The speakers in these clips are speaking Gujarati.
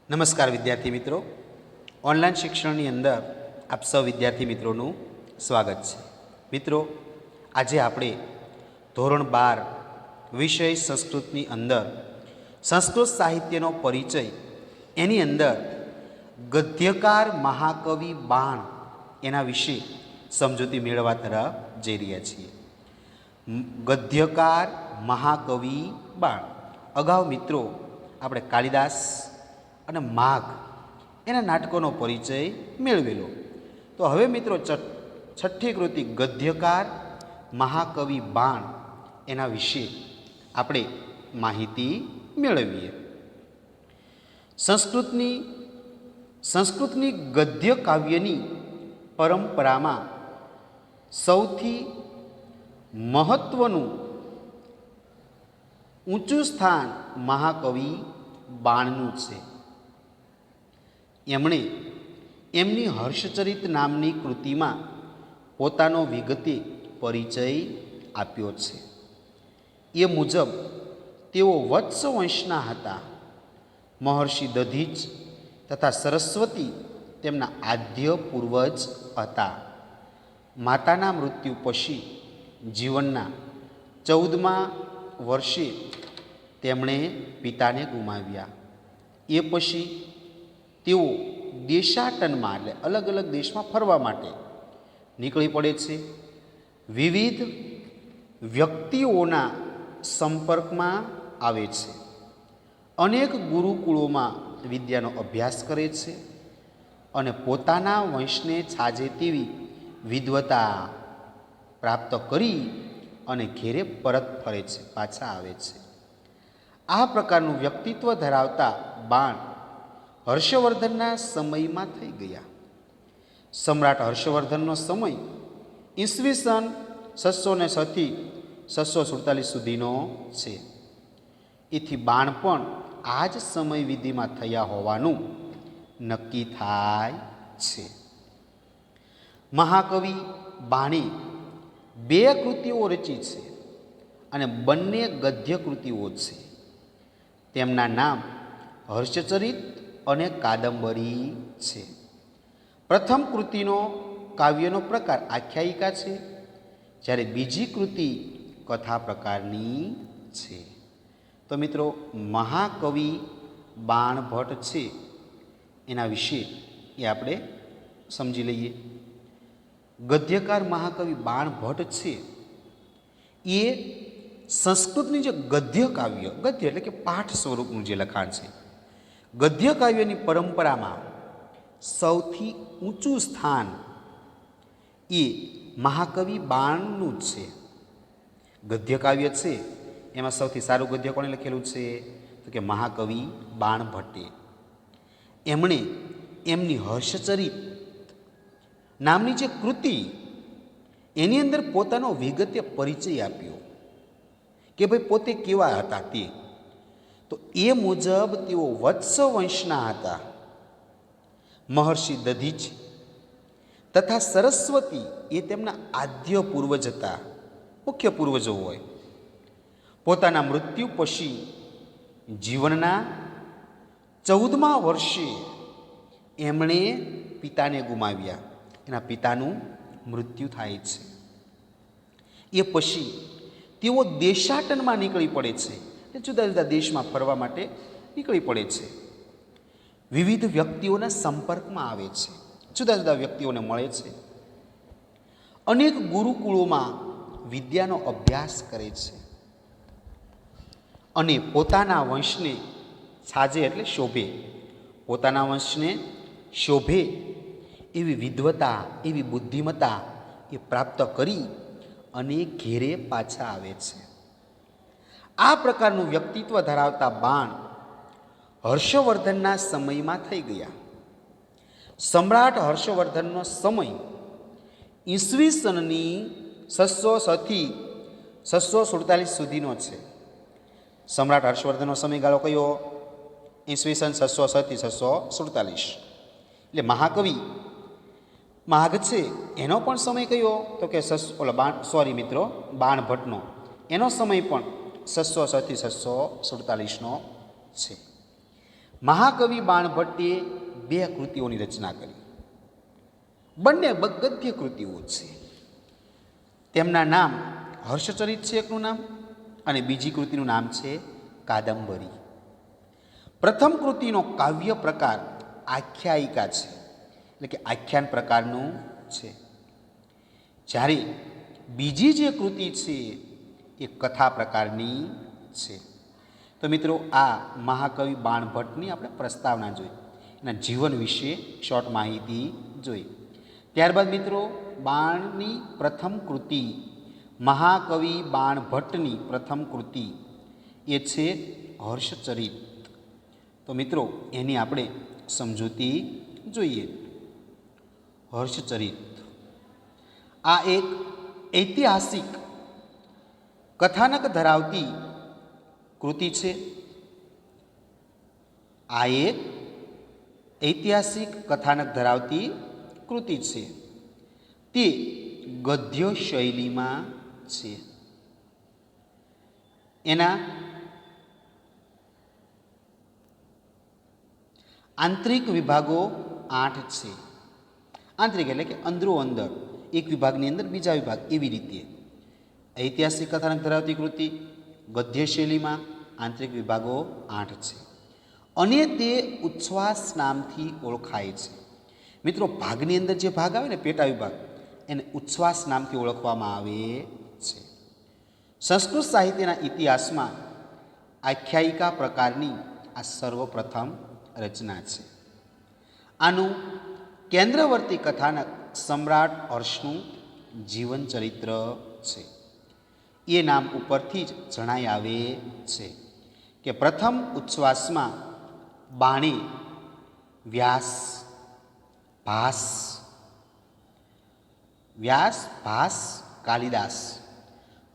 નમસ્કાર વિદ્યાર્થી મિત્રો, ઓનલાઈન શિક્ષણની અંદર આપ સૌ વિદ્યાર્થી મિત્રોનું સ્વાગત છે. મિત્રો, આજે આપણે ધોરણ 12 વિષય સંસ્કૃતની અંદર સંસ્કૃત સાહિત્યનો પરિચય એની અંદર ગદ્યકાર મહાકવિ બાણ એના વિશે સમજૂતી મેળવવા તરફ જઈ રહ્યા છીએ. ગદ્યકાર મહાકવિ બાણ અગાઉ મિત્રો આપણે કાલિદાસ અને માઘ એના નાટકોનો પરિચય મેળવેલો. તો હવે મિત્રો છઠ્ઠી કૃતિ ગદ્યકાર મહાકવિ બાણ એના વિશે આપણે માહિતી મેળવીએ. સંસ્કૃતની ગદ્ય કાવ્યની પરંપરામાં સૌથી મહત્વનું ઊંચું સ્થાન મહાકવિ બાણનું છે. એમણે એમની હર્ષચરિત નામની કૃતિમાં પોતાનો વિગતે પરિચય આપ્યો છે. એ મુજબ તેઓ વત્સ વંશના હતા. મહર્ષિ દધીચ તથા સરસ્વતી તેમના આદ્ય પૂર્વજ હતા. માતાના મૃત્યુ પછી જીવનના 14મા વર્ષે તેમણે પિતાને ગુમાવ્યા. એ પછી તેઓ દેશાટનમાં એટલે અલગ અલગ દેશમાં ફરવા માટે નીકળી પડે છે. વિવિધ વ્યક્તિઓના સંપર્કમાં આવે છે. અનેક ગુરુકુળોમાં વિદ્યાનો અભ્યાસ કરે છે અને પોતાના વંશને છાજે તેવી વિદ્વતા પ્રાપ્ત કરી અને ઘેરે પરત ફરે છે, પાછા આવે છે. આ પ્રકારનું વ્યક્તિત્વ ધરાવતા બાણ હર્ષવર્ધનના સમયમાં થઈ ગયા. સમ્રાટ હર્ષવર્ધનનો સમય ઈસવીસન 606 થી 647 સુધીનો છે. એથી બાણ પણ આ જ સમય વિધિમાં થયા હોવાનું નક્કી થાય છે. મહાકવિ બાણે 2 કૃતિઓ રચી છે અને બંને ગદ્ય કૃતિઓ છે. તેમના નામ હર્ષચરિત અને કાદંબરી છે. પ્રથમ કૃતિનો કાવ્યનો પ્રકાર આખ્યાયિકા છે, જ્યારે બીજી કૃતિ કથા પ્રકારની છે. તો મિત્રો, મહાકવિ બાણભટ્ટ છે એના વિશે એ આપણે સમજી લઈએ. ગદ્યકાર મહાકવિ બાણભટ્ટ છે એ સંસ્કૃતની જે ગદ્ય કાવ્ય, ગદ્ય એટલે કે પાઠ સ્વરૂપનું જે લખાણ છે, ગદ્ય કાવ્યની પરંપરામાં સૌથી ઊંચું સ્થાન એ મહાકવિ બાણનું જ છે. ગદ્ય કાવ્ય છે એમાં સૌથી સારું ગદ્ય કોણે લખેલું છે તો કે મહાકવિ બાણભટ્ટે. એમણે એમની હર્ષચરિત નામની જે કૃતિ એની અંદર પોતાનો વિગતે પરિચય આપ્યો કે ભાઈ પોતે કેવા હતા તે. તો એ મુજબ તેઓ વત્સ વંશના હતા. મહર્ષિ દધીચ તથા સરસ્વતી એ તેમના આદ્ય પૂર્વજ હતા, મુખ્ય પૂર્વજો હોય. પોતાના મૃત્યુ પછી જીવનના 14મા વર્ષે એમણે પિતાને ગુમાવ્યા. એના પિતાનું મૃત્યુ થાય છે. એ પછી તેઓ દેશાટનમાં નીકળી પડે છે, જુદા જુદા દેશમાં ફરવા માટે નીકળી પડે છે. વિવિધ વ્યક્તિઓના સંપર્કમાં આવે છે, જુદા જુદા વ્યક્તિઓને મળે છે. અનેક ગુરુકુળોમાં વિદ્યાનો અભ્યાસ કરે છે અને પોતાના વંશને છાજે એટલે શોભે, પોતાના વંશને શોભે એવી વિદ્વતા, એવી બુદ્ધિમત્તા એ પ્રાપ્ત કરી અને ઘેરે પાછા આવે છે. આ પ્રકારનું વ્યક્તિત્વ ધરાવતા બાણ હર્ષવર્ધનના સમયમાં થઈ ગયા. સમ્રાટ હર્ષવર્ધનનો સમય ઈસવીસનની 606 થી 647 સુધીનો છે. સમ્રાટ હર્ષવર્ધનનો સમયગાળો કયો? ઈસવીસન 606 થી 647. એટલે મહાકવિ માઘ છે એનો પણ સમય કયો તો કે બાણભટ્ટનો એનો સમય પણ 606 થી 647નો છે. મહાકવિ બાણભટ્ટે બે કૃતિઓની રચના કરી. બંને ગદ્ય કૃતિઓ છે. તેમના નામ હર્ષચરિત છે એકનું નામ, અને બીજી કૃતિનું નામ છે કાદંબરી. પ્રથમ કૃતિનો કાવ્ય પ્રકાર આખ્યાયિકા છે, એટલે કે આખ્યાન પ્રકારનું છે. જ્યારે બીજી જે કૃતિ છે એ કથા પ્રકારની છે. તો મિત્રો, આ મહાકવિ બાણભટ્ટની આપણે પ્રસ્તાવના જોઈ, એના જીવન વિશે શોર્ટ માહિતી જોઈ. ત્યારબાદ મિત્રો, બાણની પ્રથમ કૃતિ, મહાકવિ બાણભટ્ટની પ્રથમ કૃતિ એ છે હર્ષચરિત. તો મિત્રો, એની આપણે સમજૂતી જોઈએ. હર્ષચરિત આ એક ઐતિહાસિક કથાનક ધરાવતી કૃતિ છે. આ એક ઐતિહાસિક કથાનક ધરાવતી કૃતિ છે. તે ગદ્ય શૈલીમાં છે. એના આંતરિક વિભાગો 8 છે. આંતરિક એટલે કે અંદરો અંદર, એક વિભાગની અંદર બીજા વિભાગ, એવી રીતે ઐતિહાસિક કથાનક ધરાવતી કૃતિ ગદ્ય શૈલીમાં, આંતરિક વિભાગો 8 છે. અને તે ઉચ્છ્વાસ નામથી ઓળખાય છે. મિત્રો, ભાગની અંદર જે ભાગ આવે ને, પેટા વિભાગ, એને ઉચ્છ્વાસ નામથી ઓળખવામાં આવે છે. સંસ્કૃત સાહિત્યના ઇતિહાસમાં આખ્યાયિકા પ્રકારની આ સર્વપ્રથમ રચના છે. આનું કેન્દ્રવર્તી કથાનક સમ્રાટ હર્ષનું જીવન ચરિત્ર છે. એ નામ ઉપરથી જ જણાઈ આવે છે કે પ્રથમ ઉચ્છ્વાસમાં બાણે વ્યાસ, ભાસ, કાલિદાસ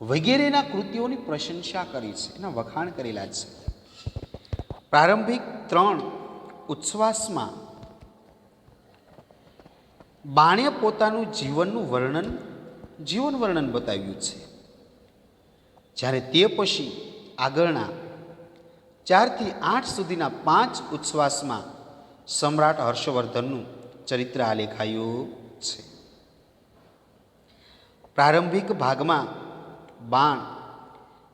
વગેરેના કૃતિઓની પ્રશંસા કરી છે, એના વખાણ કરેલા છે. પ્રારંભિક 3 ઉચ્છ્વાસમાં બાણે પોતાનું જીવન વર્ણન બતાવ્યું છે. જ્યારે તે પછી આગળના 4 થી 8 સુધીના 5 ઉચ્છ્વાસમાં સમ્રાટ હર્ષવર્ધનનું ચરિત્ર આલેખાયું છે. પ્રારંભિક ભાગમાં બાણ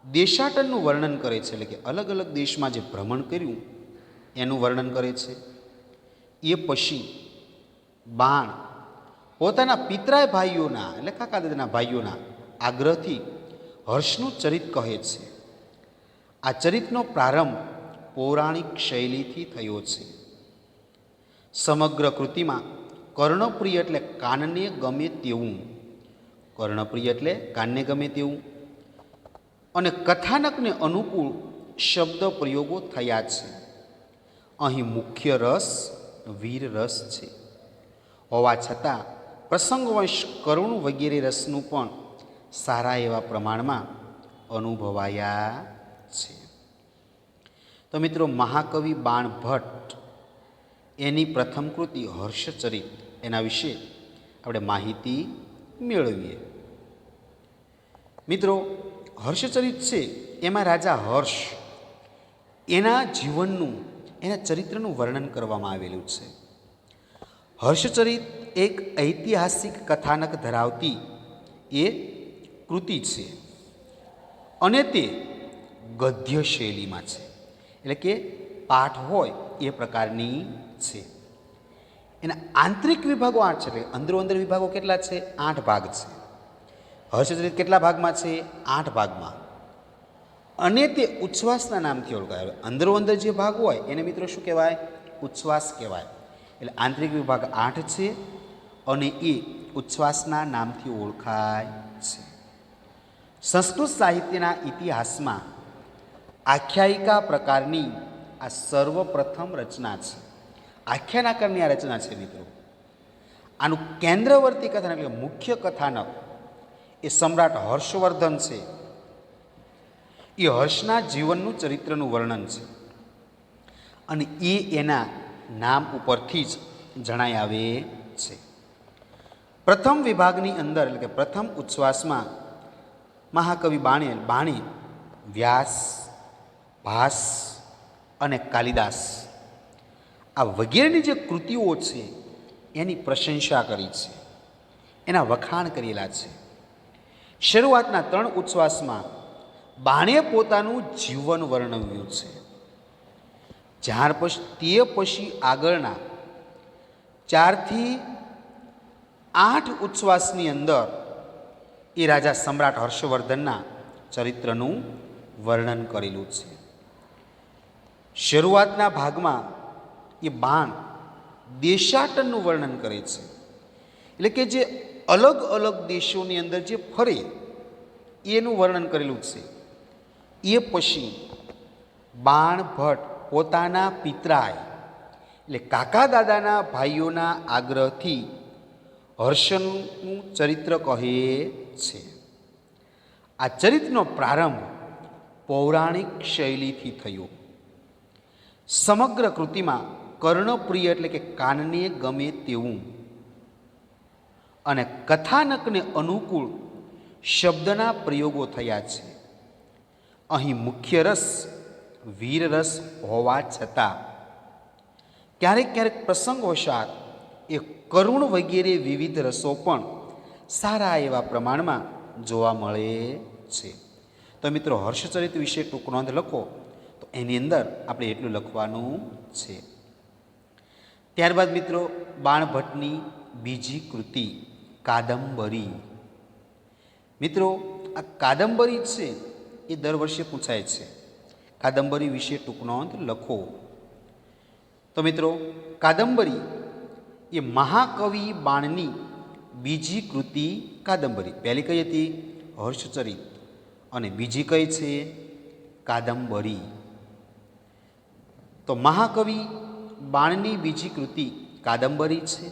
દેશાટનનું વર્ણન કરે છે, એટલે કે અલગ અલગ દેશમાં જે ભ્રમણ કર્યું એનું વર્ણન કરે છે. એ પછી બાણ પોતાના પિતરાય ભાઈઓના, એટલે કાકા દાદાના ભાઈઓના આગ્રહથી હર્ષનું ચરિત કહે છે. આ ચરિતનો પ્રારંભ પૌરાણિક શૈલીથી થયો છે. સમગ્ર કૃતિમાં કર્ણપ્રિય એટલે કાનને ગમે તેવું, અને કથાનકને અનુકૂળ શબ્દ પ્રયોગો થયા છે. અહીં મુખ્ય રસ વીર રસ છે. હોવા છતાં પ્રસંગવશ કરુણ વગેરે રસનું પણ સારા એવા પ્રમાણમાં અનુભવાયા છે. તો મિત્રો, મહાકવિ બાણભટ્ટ એની પ્રથમ કૃતિ હર્ષચરિત, એના વિશે આપણે માહિતી મેળવીએ. મિત્રો, હર્ષચરિત છે એમાં રાજા હર્ષ એના જીવનનું, એના ચરિત્રનું વર્ણન કરવામાં આવેલું છે. હર્ષચરિત એક ઐતિહાસિક કથાનક ધરાવતી એ કૃતિ છે, અને તે ગદ્ય શૈલીમાં છે, એટલે કે પાઠ હોય એ પ્રકારની છે. એના આંતરિક વિભાગો 8 છે, એટલે અંદરો અંદર વિભાગો કેટલા છે? 8 ભાગ છે. હર્ષચરિત કેટલા ભાગમાં છે? 8 ભાગમાં. અને તે ઉચ્છ્વાસના નામથી ઓળખાય. અંદરો અંદર જે ભાગ હોય એને મિત્રો શું કહેવાય? ઉચ્છ્વાસ કહેવાય. એટલે આંતરિક વિભાગ 8 છે, અને એ ઉચ્છ્વાસના નામથી ઓળખાય છે. સંસ્કૃત સાહિત્યના ઇતિહાસમાં આખ્યાયિકા પ્રકારની આ સર્વપ્રથમ રચના છે. આખ્યાન આકારની આ રચના છે મિત્રો. આનું કેન્દ્રવર્તી કથાનક એટલે મુખ્ય કથાનક એ સમ્રાટ હર્ષવર્ધન છે. એ હર્ષના જીવનનું ચરિત્રનું વર્ણન છે, અને એ એના નામ ઉપરથી જ જણાઈ આવે છે. પ્રથમ વિભાગની અંદર, એટલે કે પ્રથમ ઉચ્છ્વાસમાં મહાકવિ બાણે વ્યાસ, ભાસ અને કાલિદાસ આ વગેરેની જે કૃતિઓ છે એની પ્રશંસા કરી છે, એના વખાણ કરેલા છે. શરૂઆતના 3 ઉચ્છ્વાસમાં બાણે પોતાનું જીવન વર્ણવ્યું છે. ત્યાર પછી આગળના 4 થી 8 ઉચ્છ્વાસની અંદર એ રાજા સમ્રાટ હર્ષવર્ધનના ચરિત્રનું વર્ણન કરેલું છે. શરૂઆતના ભાગમાં એ બાણ દેશાટનનું વર્ણન કરે છે, એટલે કે જે અલગ અલગ દેશોની અંદર જે ફરે એનું વર્ણન કરેલું છે. એ પછી બાણ ભટ્ટ પોતાના પિતરાય એટલે કાકા દાદાના ભાઈઓના આગ્રહથી હર્ષનું ચરિત્ર કહે છે. આ ચરિત્રનો પ્રારંભ પૌરાણિક શૈલીથી થયો. સમગ્ર કૃતિમાં કર્ણપ્રિય એટલે કે કાનને ગમે તેવું અને કથાનકને અનુકૂળ શબ્દના પ્રયોગો થયા છે. અહીં મુખ્ય રસ વીર રસ હોવા છતાં ક્યારેક ક્યારેક પ્રસંગવશાત એ કરુણ વગેરે વિવિધ રસો પણ સારા એવા પ્રમાણમાં જોવા મળે છે. તો મિત્રો, હર્ષચરિત વિશે ટૂંક નોંધ લખો તો એની અંદર આપણે એટલું લખવાનું છે. ત્યારબાદ મિત્રો, બાણભટ્ટની બીજી કૃતિ કાદંબરી. મિત્રો, આ કાદંબરી છે એ દર વર્ષે પૂછાય છે. કાદંબરી વિશે ટૂંક નોંધ લખો. તો મિત્રો, કાદંબરી એ મહાકવિ બાણની બીજી કૃતિ કાદંબરી. પહેલી કઈ હતી? હર્ષચરિત. અને બીજી કઈ છે? કાદંબરી. તો મહાકવિ બાણની બીજી કૃતિ કાદંબરી છે.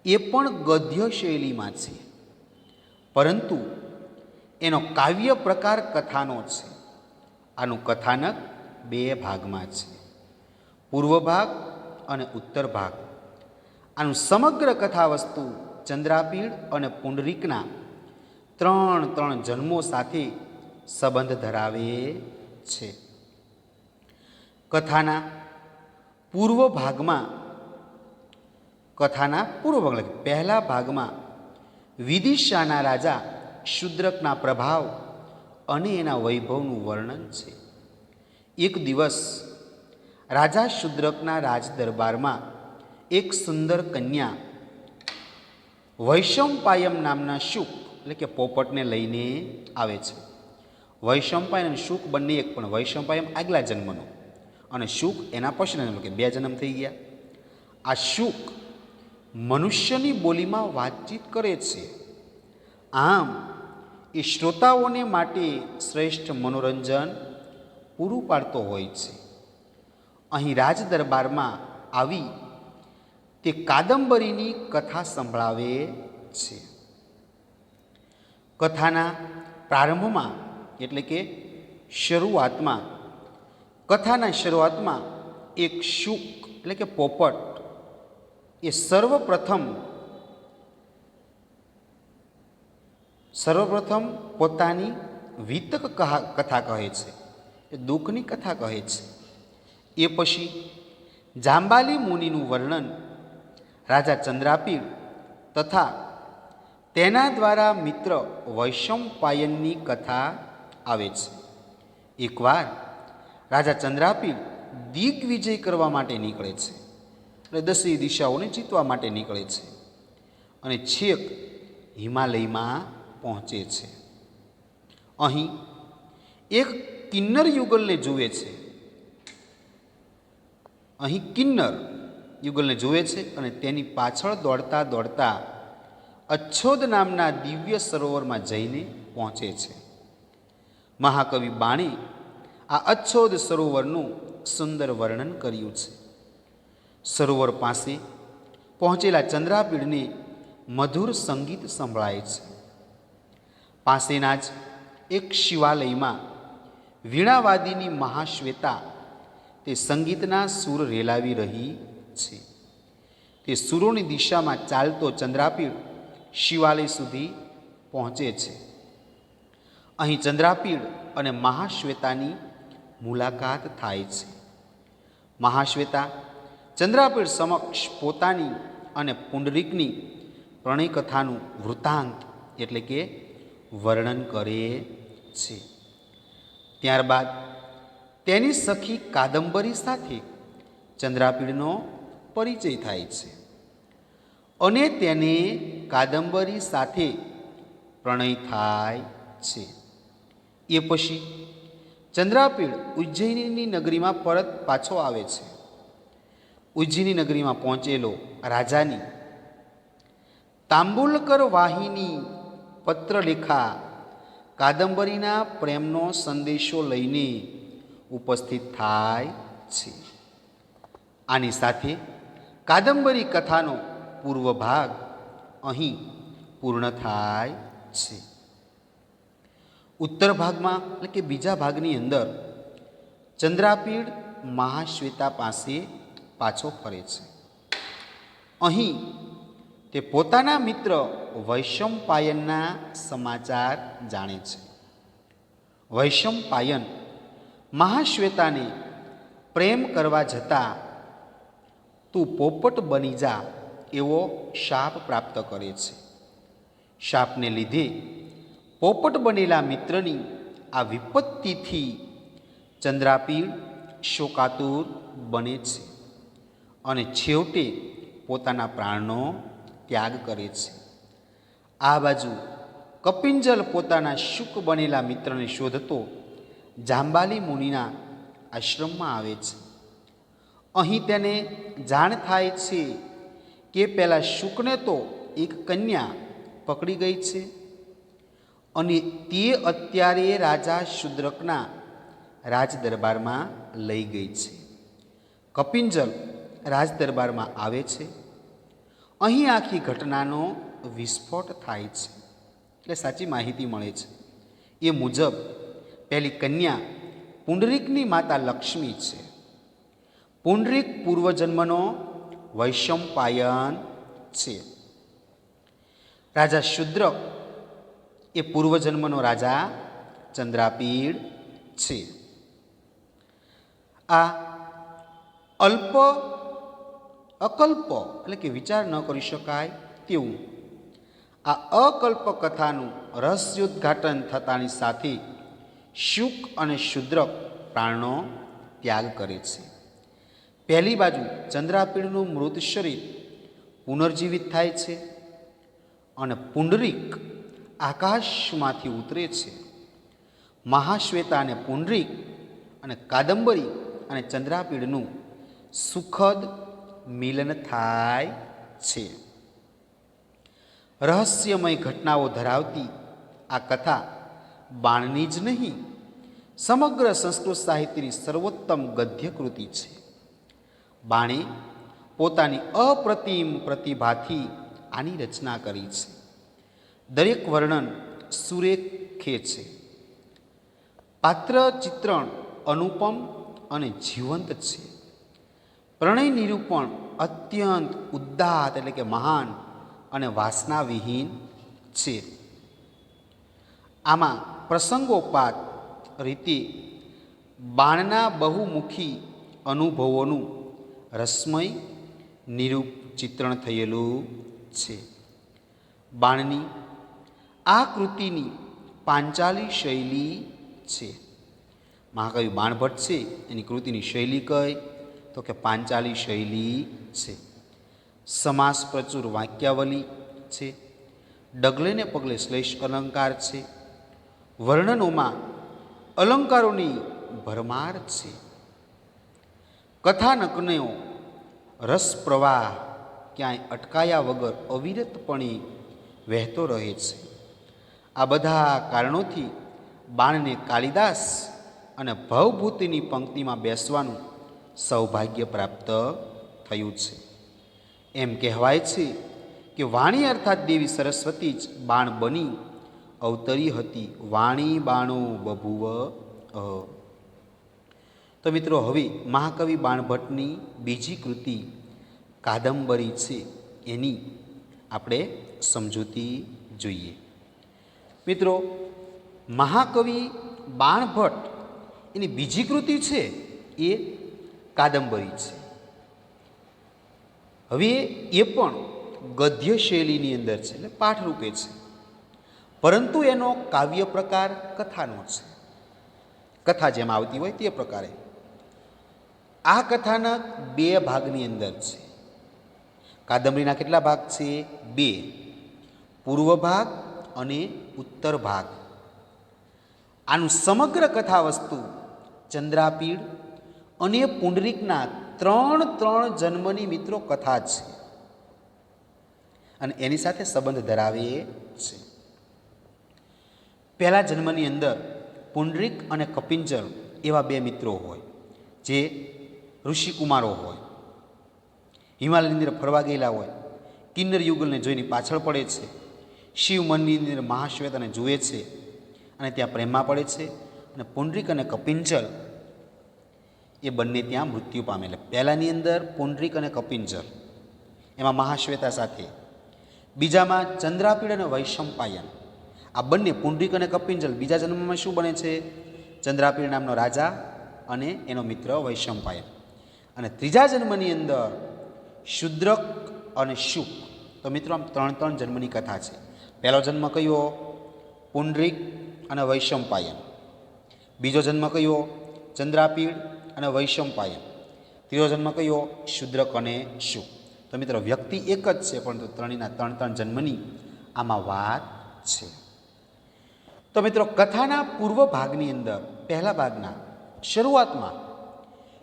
એ પણ ગદ્ય શૈલીમાં છે, પરંતુ એનો કાવ્ય પ્રકાર કથાનો છે. આનું કથાનક 2 ભાગમાં છે, પૂર્વ ભાગ અને ઉત્તર ભાગ. આનું સમગ્ર કથા વસ્તુ ચંદ્રાપીડ અને પુંડરીકના 3 જન્મો સાથે સંબંધ ધરાવે છે. કથાના પૂર્વ ભાગમાં પહેલા ભાગમાં વિદિશાના રાજા શુદ્રકના પ્રભાવ અને એના વૈભવનું વર્ણન છે. એક દિવસ રાજા શુદ્રકના રાજ દરબારમાં એક સુંદર કન્યા વૈશંપાયન નામના શુક એટલે કે પોપટને લઈને આવે છે. વૈશંપાયન અને શુક બંને એક, પણ વૈશંપાયન આગલા જન્મનો અને શુક એના પછીના જન્મ, કે 2 જન્મ થઈ ગયા. આ શુક મનુષ્યની બોલીમાં વાતચીત કરે છે. આમ એ શ્રોતાઓને માટે શ્રેષ્ઠ મનોરંજન પૂરું પાડતો હોય છે. અહીં રાજ દરબારમાં આવી તે કાદંબરીની કથા સંભળાવે છે. કથાના પ્રારંભમાં એટલે કે કથાના શરૂઆતમાં એક શુક એટલે કે પોપટ એ સર્વપ્રથમ પોતાની વિતક કથા કહે છે, એ દુઃખની કથા કહે છે. એ પછી જાંબાલી મુનિનું વર્ણન રાજા ચંદ્રાપીડ તથા તેના દ્વારા મિત્ર વૈશંપાયનની કથા આવે છે. એકવાર રાજા ચંદ્રાપીડ દિગ્વિજય કરવા માટે નીકળે છે, એટલે 10 દિશાઓને જીતવા માટે નીકળે છે અને છેક હિમાલયમાં પહોંચે છે. અહીં એક કિન્નર યુગલને જુએ છે. અને તેની પાછળ દોડતા દોડતા અચ્છોદ નામના દિવ્ય સરોવરમાં જઈને પહોંચે છે. મહાકવિ બાણે આ અચ્છોદ સરોવરનું સુંદર વર્ણન કર્યું છે. સરોવર પાસે પહોંચેલા ચંદ્રાપીડને મધુર સંગીત સંભળાય છે. પાસેના જ એક શિવાલયમાં વીણાવાદીની મહાશ્વેતા તે સંગીતના સૂર રેલાવી રહી છે. તે સૂરોની દિશામાં ચાલતો ચંદ્રાપીડ શિવાલય સુધી પહોંચે છે. અહીં ચંદ્રાપીડ અને મહાશ્વેતાની મુલાકાત થાય છે. મહાશ્વેતા ચંદ્રાપીડ સમક્ષ પોતાની અને પુંડરીકની પ્રણય કથાનું વૃત્તાંત એટલે કે વર્ણન કરે છે. ત્યારબાદ તેની સખી કાદંબરી સાથે ચંદ્રાપીડનો પરિચય થાય છે અને તેને કાદંબરી સાથે પ્રણય થાય છે. એ પછી ચંદ્રાપીડ ઉજ્જૈનીની નગરીમાં પરત પાછો આવે છે. ઉજ્જૈની નગરીમાં પહોંચેલો રાજાની તાંબુલકર વાહિની પત્રલેખા કાદંબરીના પ્રેમનો સંદેશો લઈને ઉપસ્થિત થાય છે. આની સાથે કાદંબરી કથાનો પૂર્વ ભાગ અહીં પૂર્ણ થાય છે. ઉત્તર ભાગમાં એટલે કે બીજા ભાગની અંદર ચંદ્રાપીડ મહાશ્વેતા પાસે પાછો ફરે છે. અહીં તે પોતાના મિત્ર વૈશંપાયનના સમાચાર જાણે છે. વૈશંપાયન મહાશ્વેતાને પ્રેમ કરવા જતાં તું પોપટ બની જા એવો શાપ પ્રાપ્ત કરે છે. શાપને લીધે પોપટ બનેલા મિત્રની આ વિપત્તિથી ચંદ્રાપીડ શોકાતુર બને છે અને છેવટે પોતાના પ્રાણનો ત્યાગ કરે છે. આ બાજુ કપિંજલ પોતાના શુક બનેલા મિત્રને શોધતો જાંબાલી મુનિના આશ્રમમાં આવે છે. અહીં તેને જાણ થાય છે કે પેલા શુકને તો એક કન્યા પકડી ગઈ છે અને તે અત્યારે રાજા શુદ્રકના રાજદરબારમાં લઈ ગઈ છે. કપિંજલ રાજદરબારમાં આવે છે. અહીં આખી ઘટનાનો વિસ્ફોટ થાય છે એટલે સાચી માહિતી મળે છે. એ મુજબ પહેલી કન્યા પુંડરીકની માતા લક્ષ્મી છે. પુંડરીક પૂર્વજન્મનો વૈશંપાયન છે. રાજા શુદ્રક એ પૂર્વજન્મનો રાજા ચંદ્રાપીડ છે. આ અકલ્પ એટલે કે વિચાર ન કરી શકાય તેવું આ અકલ્પ કથાનું રહસ્યોદ્ઘાટન થતાની સાથે શુક અને શુદ્રક પ્રાણનો ત્યાગ કરે છે. પહેલી બાજુ ચંદ્રાપીડનું મૃત શરીર પુનર્જીવિત થાય છે અને પુંડરીક આકાશમાંથી ઉતરે છે. મહાશ્વેતા અને પુંડરીક અને કાદંબરી અને ચંદ્રાપીડનું સુખદ મિલન થાય છે. રહસ્યમય ઘટનાઓ ધરાવતી આ કથા બાણની જ નહીં, સમગ્ર સંસ્કૃત સાહિત્યની સર્વોત્તમ ગદ્ય કૃતિ છે. બાણે પોતાની અપ્રતિમ પ્રતિભાથી આની રચના કરી છે. દરેક વર્ણન સુરેખે છે. પાત્ર ચિત્રણ અનુપમ અને જીવંત છે. પ્રણય નિરૂપણ અત્યંત ઉદાત્ત એટલે કે મહાન અને વાસનાવિહીન છે. આમાં પ્રસંગોપાત રીતે બાણના બહુમુખી અનુભવોનું રસમય નિરૂપ ચિત્રણ થયેલું છે. બાણની આ કૃતિની પાંચાલી શૈલી છે. મહાકવિ બાણભટ્ટ છે એની કૃતિની શૈલી કઈ તો કે પાંચાલી શૈલી છે. સમાસ પ્રચુર વાક્યાવલી છે. ડગલે ને પગલે શ્લેષ અલંકાર છે. વર્ણનોમાં અલંકારોની ભરમાર છે. કથાનકનો રસ પ્રવાહ ક્યાંય અટકાયા વગર અવિરતપણે વહેતો રહે છે. આ બધા કારણોથી બાણને કાલિદાસ અને ભવભૂતિની પંક્તિમાં બેસવાનું સૌભાગ્ય પ્રાપ્ત થયું છે. એમ કહેવાય છે કે વાણી અર્થાત દેવી સરસ્વતી જ બાણ બની અવતરી હતી. વાણી બાણો બભુવ. તો મિત્રો, હવે મહાકવિ બાણભટ્ટની બીજી કૃતિ કાદંબરી છે એની આપણે સમજૂતી જોઈએ. મિત્રો, મહાકવિ બાણભટ્ટ એની બીજી કૃતિ છે એ કાદંબરી છે. હવે એ પણ ગદ્ય શૈલીની અંદર છે, એટલે પાઠ રૂપે છે, પરંતુ એનો કાવ્ય પ્રકાર કથાનો છે. કથા જેમ આવતી હોય તે પ્રકારે આ કથાનક બે ભાગની અંદર છે. કાદંબરીના કેટલા ભાગ છે? બે, પૂર્વ ભાગ અને ઉત્તર ભાગ. આનું સમગ્ર કથા વસ્તુ ચંદ્રાપીડ અને પુંડરીકના ત્રણ જન્મની મિત્રો કથા છે અને એની સાથે સંબંધ ધરાવે છે. પહેલા જન્મની અંદર પુંડરીક અને કપિંજર એવા બે મિત્રો હોય, જે ઋષિકુમારો હોય, હિમાલયની અંદર ફરવા ગયેલા હોય, કિન્નર યુગલને જોઈને પાછળ પડે છે, શિવ મનની અંદર મહાશ્વેતાને જુએ છે અને ત્યાં પ્રેમમાં પડે છે, અને પુંડરીક અને કપિંજર એ બંને ત્યાં મૃત્યુ પામેલા. પહેલાની અંદર પુંડરીક અને કપિંજર, એમાં મહાશ્વેતા સાથે. બીજામાં ચંદ્રાપીડ અને વૈશંપાયન. આ બંને પુંડરીક અને કપિંજર બીજા જન્મમાં શું બને છે? ચંદ્રાપીડ નામનો રાજા અને એનો મિત્ર વૈશંપાયન. અને ત્રીજા જન્મની અંદર શુદ્રક અને શુક. તો મિત્રો આમ ત્રણ જન્મની કથા છે. પહેલો જન્મ કયો? પુંડરીક અને વૈશંપાયન. બીજો જન્મ કયો? ચંદ્રાપીડ અને વૈશંપાયન. ત્રીજો જન્મ કયો? શુદ્રક અને શુક. તો મિત્રો વ્યક્તિ એક જ છે, પરંતુ ત્રણેયના ત્રણ જન્મની આમાં વાત છે. તો મિત્રો કથાના પૂર્વ ભાગની અંદર પહેલા ભાગના શરૂઆતમાં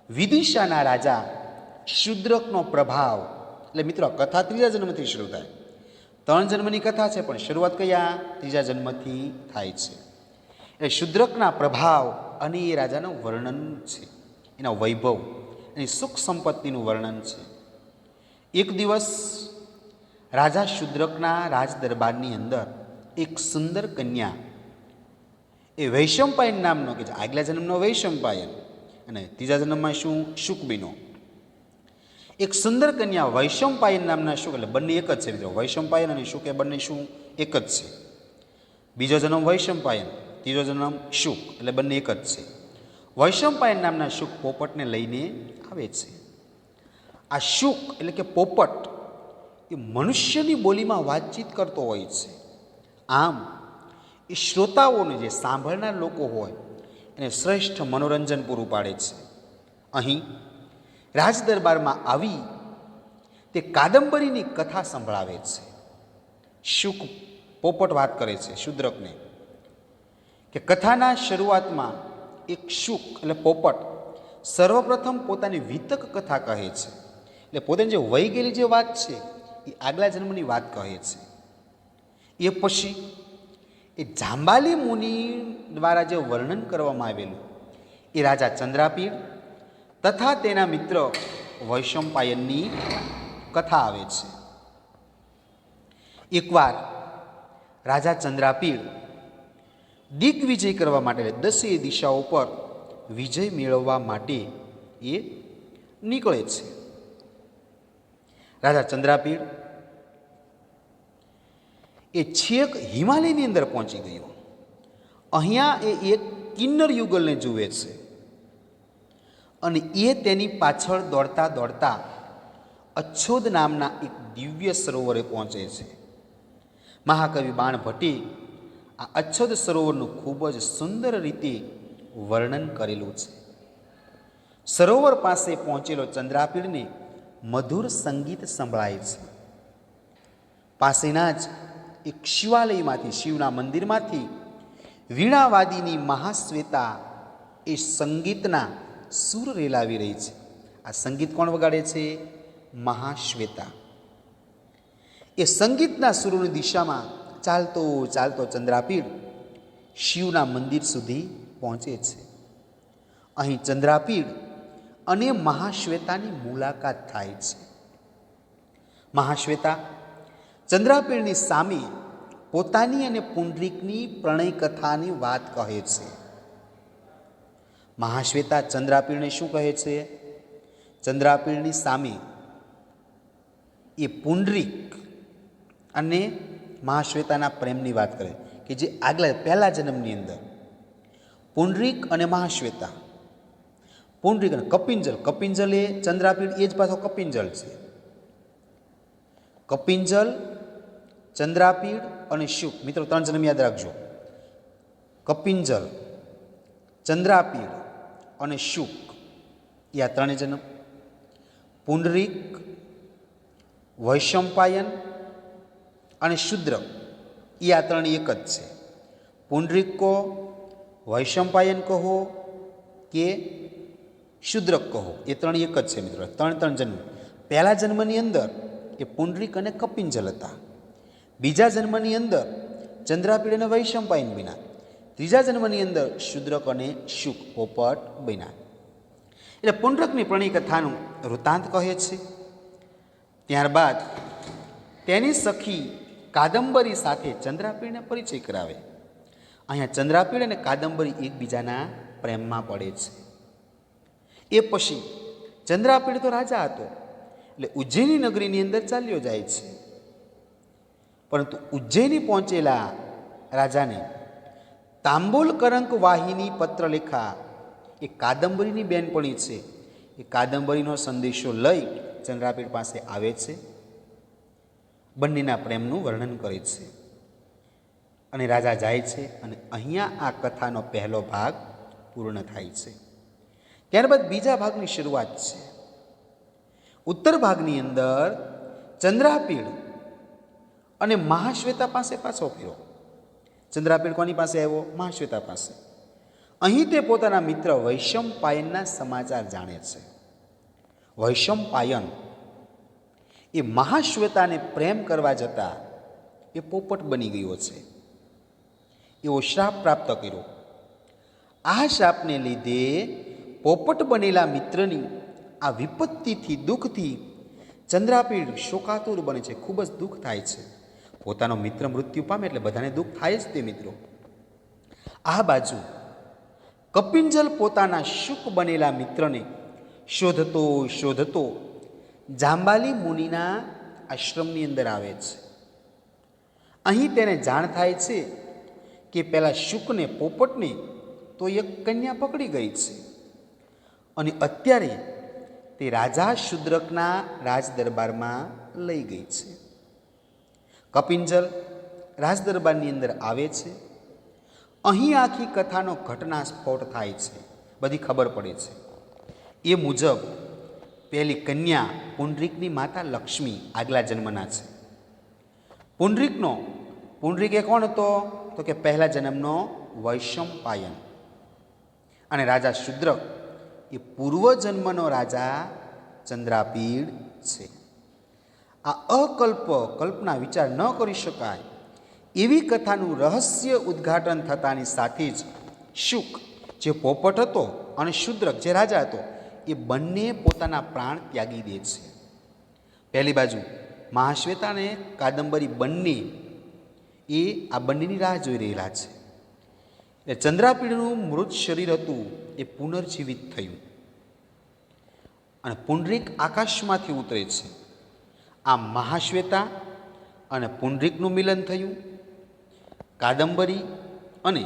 વિદિશાના રાજા શુદ્રકનો પ્રભાવ, એટલે મિત્રો કથા ત્રીજા જન્મથી શરૂ થાય. 3 જન્મની કથા છે, પણ શરૂઆત કયા? ત્રીજા જન્મથી થાય છે. એટલે શુદ્રકના પ્રભાવ અને એ રાજાનું વર્ણન છે, એના વૈભવ, એની સુખ સંપત્તિનું વર્ણન છે. એક દિવસ રાજા શુદ્રકના રાજ દરબારની અંદર એક સુંદર કન્યા, એ વૈશંપાયન નામનો, કે આગલા જન્મનો વૈશંપાયન અને ત્રીજા જન્મમાં શું? શુકબીનો. એક સુંદર કન્યા વૈશંપાયન નામના શુક, એટલે બંને એક જ છે મિત્રો. વૈશંપાયન અને શુક એ બંને શું? એક જ છે. બીજો જન્મ વૈશંપાયન, ત્રીજો જન્મ શુક, એટલે બંને એક જ છે. વૈશંપાયન નામના શુક પોપટને લઈને આવે છે. આ શુક એટલે કે પોપટ એ મનુષ્યની બોલીમાં વાતચીત કરતો હોય છે. આમ એ શ્રોતાઓને, જે સાંભળનાર લોકો હોય, એને શ્રેષ્ઠ મનોરંજન પૂરું પાડે છે. અહીં રાજદરબારમાં આવી તે કાદંબરીની કથા સંભળાવે છે. શુક પોપટ વાત કરે છે શુદ્રકને કે કથાના શરૂઆતમાં એક શુક એટલે પોપટ સર્વપ્રથમ પોતાની વિતક કથા કહે છે. એટલે પોતાની જે વહી ગયેલી જે વાત છે એ આગલા જન્મની વાત કહે છે. એ પછી એ જાંબાલી મુનિ દ્વારા જે વર્ણન કરવામાં આવેલું એ રાજા ચંદ્રાપીડ તથા તેના મિત્ર વૈશંપાયનની કથા આવે છે. એકવાર રાજા ચંદ્રાપીડ દિગ્વિજય કરવા માટે, 10 દિશાઓ પર વિજય મેળવવા માટે એ નીકળે છે. રાજા ચંદ્રાપીડ એ છેક હિમાલયની અંદર પહોંચી ગયો. અહીંયા એ એક કિન્નર યુગલને જુએ છે અને એ તેની પાછળ દોડતા દોડતા અચ્છોદ નામના એક દિવ્ય સરોવરે પહોંચે છે. મહાકવિ બાણભટ્ટે આ અચ્છોદ સરોવરનું ખૂબ જ સુંદર રીતે વર્ણન કરેલું છે. સરોવર પાસે પહોંચેલો ચંદ્રાપીડને મધુર સંગીત સંભળાય છે. પાસેના જ એક શિવાલયમાંથી, શિવના મંદિરમાંથી વીણાવાદીની મહાશ્વેતા એ સંગીતના સૂર રેલાવી રહી છે. આ સંગીત કોણ વગાડે છે? મહાશ્વેતા. એ સંગીતના સૂરોની દિશામાં ચાલતો ચાલતો ચંદ્રાપીડ શિવના મંદિર સુધી પહોંચે છે. અહીં ચંદ્રાપીડ અને મહાશ્વેતાની મુલાકાત થાય છે. મહાશ્વેતા ચંદ્રાપીડની સામે પોતાની અને પુંડરીકની પ્રણય કથાની વાત કહે છે. મહાશ્વેતા ચંદ્રાપીડને શું કહે છે? ચંદ્રાપીડની સામે એ પુંડરીક અને મહાશ્વેતાના પ્રેમની વાત કરે, કે જે આગલા પહેલા જન્મની અંદર પુંડરીક અને મહાશ્વેતા, પુંડરીક અને કપિંજલ, કપિંજલ એ ચંદ્રાપીડ એ જ પાછો કપિંજલ છે. કપિંજલ, ચંદ્રાપીડ અને શુક. મિત્રો 3 જન્મ યાદ રાખજો. કપિંજલ, ચંદ્રાપીડ અને શુક એ આ 3 જન્મ. પુંડરીક, વૈશંપાયન અને શુદ્રક એ આ 3 એક જ છે. પુંડરીક કહો, વૈશંપાયન કહો કે શુદ્રક કહો, એ 3 એક જ છે મિત્રો. 3 જન્મ. પહેલા જન્મની અંદર એ પુંડરીક અને કપિંજલ હતા. બીજા જન્મની અંદર ચંદ્રાપીડ અને વૈશંપાયન બન્યા. ત્રીજા જન્મની અંદર શુદ્રક અને શુક પોપટ બન્યા. એટલે પુંડરકની પ્રણય કથાનું વૃત્તાંત કહે છે. ત્યારબાદ તેની સખી કાદંબરી સાથે ચંદ્રાપીડને પરિચય કરાવે. અહીંયા ચંદ્રાપીડ અને કાદંબરી એકબીજાના પ્રેમમાં પડે છે. એ પછી ચંદ્રાપીડ તો રાજા હતો એટલે ઉજ્જૈની નગરીની અંદર ચાલ્યો જાય છે. પરંતુ ઉજ્જૈની પહોંચેલા રાજાને તાંબુલ કરંક વાહિની પત્રલેખા એ કાદંબરીની બેનપણી છે. એ કાદંબરીનો સંદેશો લઈ ચંદ્રાપીડ પાસે આવે છે. બંનેના પ્રેમનું વર્ણન કરે છે અને રાજા જાય છે. અને અહીંયા આ કથાનો પહેલો ભાગ પૂર્ણ થાય છે. ત્યારબાદ બીજા ભાગની શરૂઆત છે. ઉત્તર ભાગની અંદર ચંદ્રાપીડ અને મહાશ્વેતા પાસે પાછો ફર્યો. ચંદ્રાપીડ કોની પાસે આવ્યો? મહાશ્વેતા પાસે. અહીં તે પોતાના મિત્ર વૈશંપાયનના સમાચાર જાણે છે. વૈશંપાયન એ મહાશ્વેતાને પ્રેમ કરવા જતા એ પોપટ બની ગયો છે. એવો શ્રાપ પ્રાપ્ત કર્યો. આ શ્રાપને લીધે પોપટ બનેલા મિત્રની આ વિપત્તિથી, દુઃખથી ચંદ્રાપીડ શોકાતુર બને છે. ખૂબ જ દુઃખ થાય છે. પોતાનો મિત્ર મૃત્યુ પામે એટલે બધાને દુઃખ થાય જ તે મિત્રો. આ બાજુ કપિંજલ પોતાના શુક બનેલા મિત્રને શોધતો જાંબાલી મુનિના આશ્રમની અંદર આવે છે. અહીં તેને જાણ થાય છે કે પેલા શુકને, પોપટને તો એક કન્યા પકડી ગઈ છે અને અત્યારે તે રાજા શુદ્રકના રાજદરબારમાં લઈ ગઈ છે. કપિંજલ રાજદરબારની અંદર આવે છે. અહીં આખી કથાનો ઘટના સ્ફોટ થાય છે. બધી ખબર પડે છે. એ મુજબ પેલી કન્યા પુંડરીકની માતા લક્ષ્મી આગલા જન્મના છે. પુંડરીક એ કોણ હતો? તો કે પહેલા જન્મનો વૈશંપાયન. અને રાજા શુદ્રક એ પૂર્વજન્મનો રાજા ચંદ્રાપીડ છે. આ કલ્પના વિચાર ન કરી શકાય એવી કથાનું રહસ્ય ઉદ્ઘાટન થતાની સાથે જ શુક જે પોપટ હતો અને શુદ્રક જે રાજા હતો એ બંને પોતાના પ્રાણ ત્યાગી દે છે. પહેલી બાજુ મહાશ્વેતા અને કાદંબરી બંને એ આ બંનેની રાહ જોઈ રહેલા છે. એટલે ચંદ્રાપીડનું મૃત શરીર હતું એ પુનર્જીવિત થયું અને પુંડરીક આકાશમાંથી ઉતરે છે. આ મહાશ્વેતા અને પુંડરીકનું મિલન થયું. કાદંબરી અને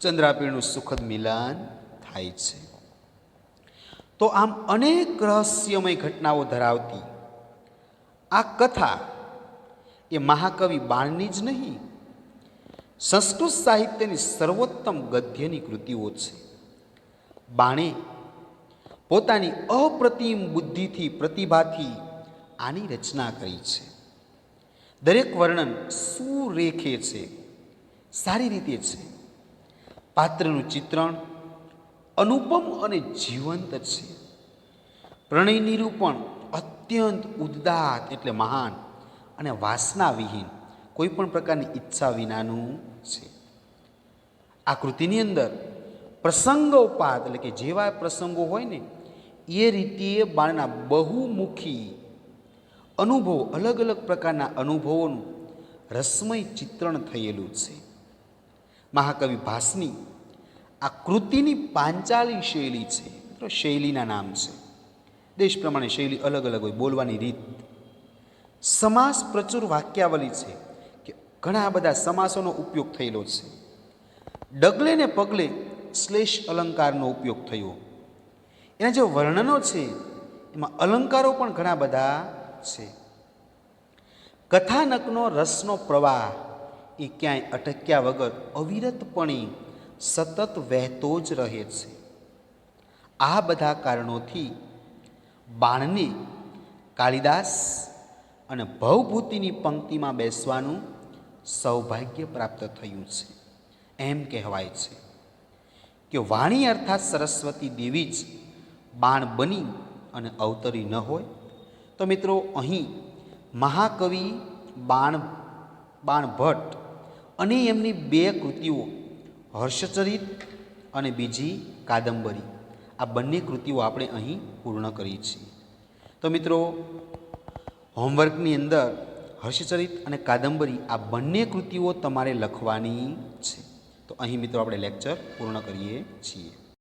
ચંદ્રાપીડનું સુખદ મિલન થાય છે. તો આમ અનેક રહસ્યમય ઘટનાઓ ધરાવતી આ કથા એ મહાકવિ બાણની જ નહીં, સંસ્કૃત સાહિત્યની સર્વોત્તમ ગદ્યની કૃતિઓ છે. બાણે પોતાની અપ્રતિમ બુદ્ધિથી, પ્રતિભાથી આની રચના કરી છે. દરેક વર્ણન સુરેખે છે, સારી રીતે છે. પાત્રનું ચિત્રણ અનુપમ અને જીવંત છે. પ્રણય નિરૂપણ અત્યંત ઉદ્દાત એટલે મહાન અને વાસનાવિહીન, કોઈ પણ પ્રકારની ઈચ્છા વિનાનું છે. આ કૃતિની અંદર પ્રસંગોપાત એટલે કે જેવા પ્રસંગો હોય ને એ રીતે બાણના બહુમુખી અનુભવો, અલગ અલગ પ્રકારના અનુભવોનું રસમય ચિત્રણ થયેલું છે. મહાકવિ ભાસની આ કૃતિની પાંચાલી શૈલી છે. મિત્રો શૈલીના નામ છે. દેશ પ્રમાણે શૈલી અલગ અલગ હોય, બોલવાની રીત. સમાસ પ્રચુર વાક્યાવલી છે કે ઘણા બધા સમાસોનો ઉપયોગ થયેલો છે. ડગલે ને પગલે શ્લેષ અલંકારનો ઉપયોગ થયો. એના જે વર્ણનો છે એમાં અલંકારો પણ ઘણા બધા છે. કથાનકનો રસનો પ્રવાહ એ ક્યાંય અટક્યા વગર અવિરતપણે સતત વહેતો જ રહે છે. આ બધા કારણોથી બાણને કાલિદાસ અને ભવભૂતિની પંક્તિમાં બેસવાનું સૌભાગ્ય પ્રાપ્ત થયું છે. એમ કહેવાય છે કે વાણી અર્થાત સરસ્વતી દેવી જ બાણ બની અને અવતરી ન હોય તો મિત્રો અહીં મહાકવિ બાણભટ્ટ અને એમની બે કૃતિઓ હર્ષચરિત અને બીજી કાદંબરી, આ બંને કૃતિઓ આપણે અહીં પૂર્ણ કરી છે. તો મિત્રો હોમવર્કની અંદર હર્ષચરિત અને કાદંબરી આ બંને કૃતિઓ તમારે લખવાની છે. તો અહીં મિત્રો આપણે લેક્ચર પૂર્ણ કરીએ છીએ.